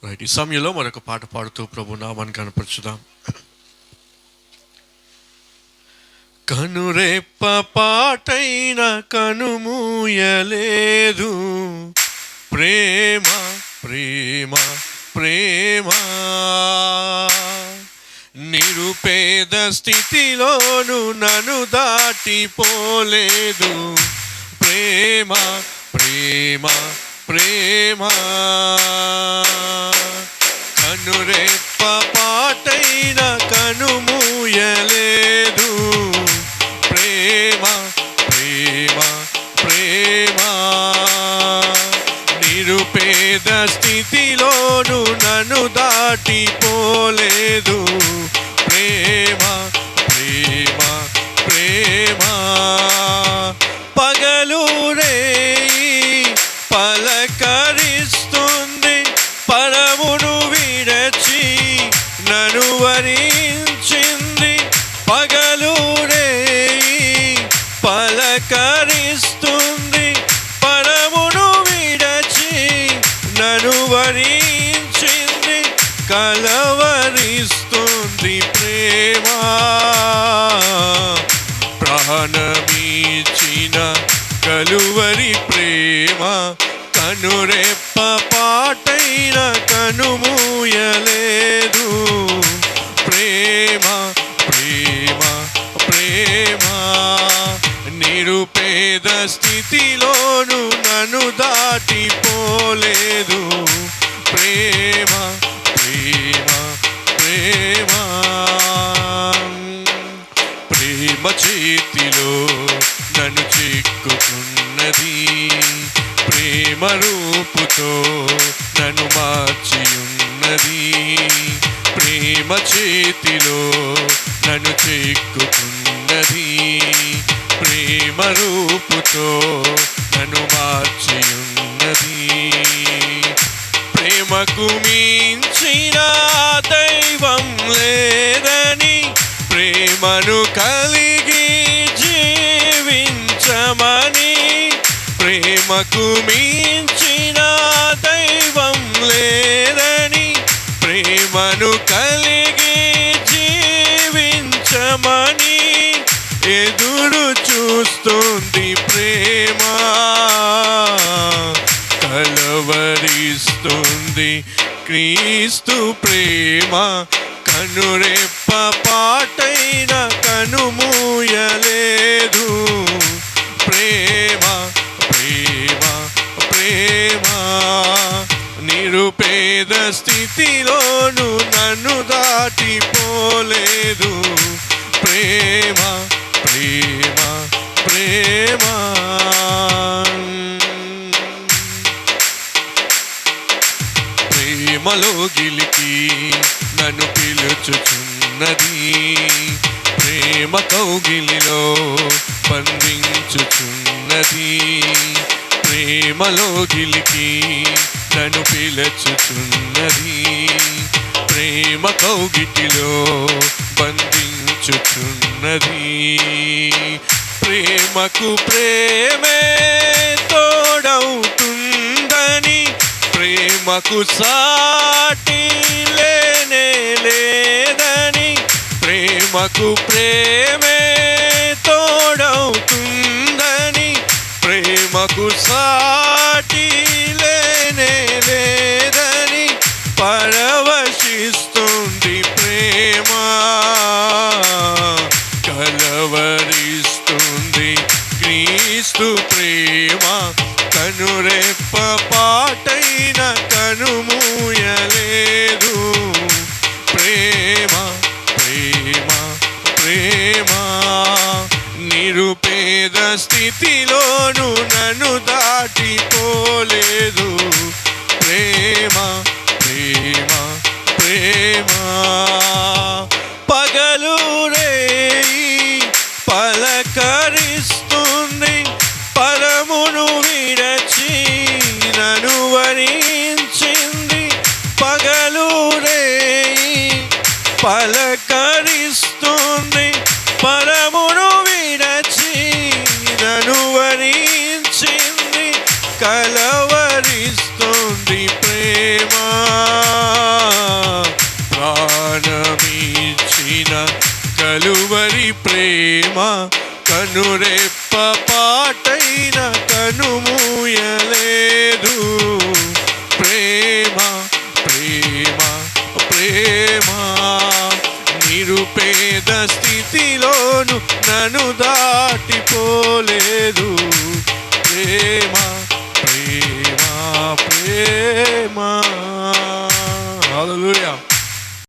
Right, ఈ సమయంలో మరొక పాట పాడుతూ ప్రభు నామాన్ని కనపరచుదాం. కనురెప్ప పాటైన కనుమూయలేదు, ప్రేమ ప్రేమ ప్రేమ. నిరుపేద స్థితిలోను నన్ను దాటిపోలేదు, ప్రేమ ప్రేమ ప్రేమ. కనురెప్ప పాటైన కనుమూయలేదు, ప్రేమ ప్రేమ ప్రేమ. నిరుపేద స్థితిలోను నన్ను దాటిపోలేదు, ప్రేమ ప్రేమ ప్రేమ. పగలు రేయి పలకరిస్తుంది, పరమును విడచి నన్ను వరించింది. పగలు రేయి పలకరిస్తుంది, పరమును విడచి నన్ను వరించింది. కలవరిస్తుంది ప్రేమ, ప్రాణమిచ్చిన కలువరి ప్రేమ. కనురెప్ప పాటైన కనుమూయలేదు, ప్రేమ ప్రేమ ప్రేమ. నిరుపేద స్థితిలోను నన్ను దాటిపోలేదు, ప్రేమ ప్రేమ ప్రేమ. ప్రేమ చేతిలో నన్ను చిక్కుకున్నది, ప్రేమ రూపుతో నన్ను మార్చి ఉన్నది. ప్రేమ చేతిలో నన్ను చిక్కుకున్నది, ప్రేమ రూపుతో నన్ను మార్చి ఉన్నది. ప్రేమకు మించిన దైవం లేదని, ప్రేమను కలిగి జీవించమని. ప్రేమకు మించిన దైవం లేదని, ప్రేమను కలిగి జీవించమని ఎదురు చూస్తుంది ప్రేమ. కలవరిస్తుంది క్రీస్తు ప్రేమ. కనురెప్ప పాటైన కనుమూయలేదు, ప్రేమ ప్రేమ ప్రేమ. నిరుపేద స్థితిలోను నన్ను దాటిపోలేదు, ప్రేమ ప్రేమ ప్రేమ. ప్రేమలో గిలికి నన్ను పిలుచుచున్నది, ప్రేమ కౌగిలిలో బంధించుచున్నది. ప్రేమలో గిలికి నన్ను పిలుచుచున్నది, ప్రేమ కౌగిటిలో బంధించుచున్నది. ప్రేమకు ప్రేమే తోడవుతుందని, ప్రేమకు సాటి లేనే లేదని. ప్రేమకు ప్రేమే తోడవుతుందని, ప్రేమకు సాటి లేనే లేదని. పరవశిస్తుంది ప్రేమ, కలవరిస్తుంది క్రీస్తు ప్రేమ. కనురెప్ప పాటైన కనుమూయలేదు, ప్రేమ ప్రేమ ప్రేమ. నిరుపేద స్థితిలోను నన్ను దాటిపోలేదు, ప్రేమ ప్రేమ ప్రేమ. పగలు రేయి పలకరిస్తుంది, పరమును విడచి నన్ను వరించింది. పగలు రేయి పలకరిస్తుంది, పరమును విడచి నన్ను వరించింది. కలవరిస్తుంది ప్రేమ. ప్రేమ కనురెప్ప పాటైన కనుమూయలేదు. ప్రేమ ప్రేమ ప్రేమ నిరుపేద స్థితిలోను నన్ను దాటిపోలేదు.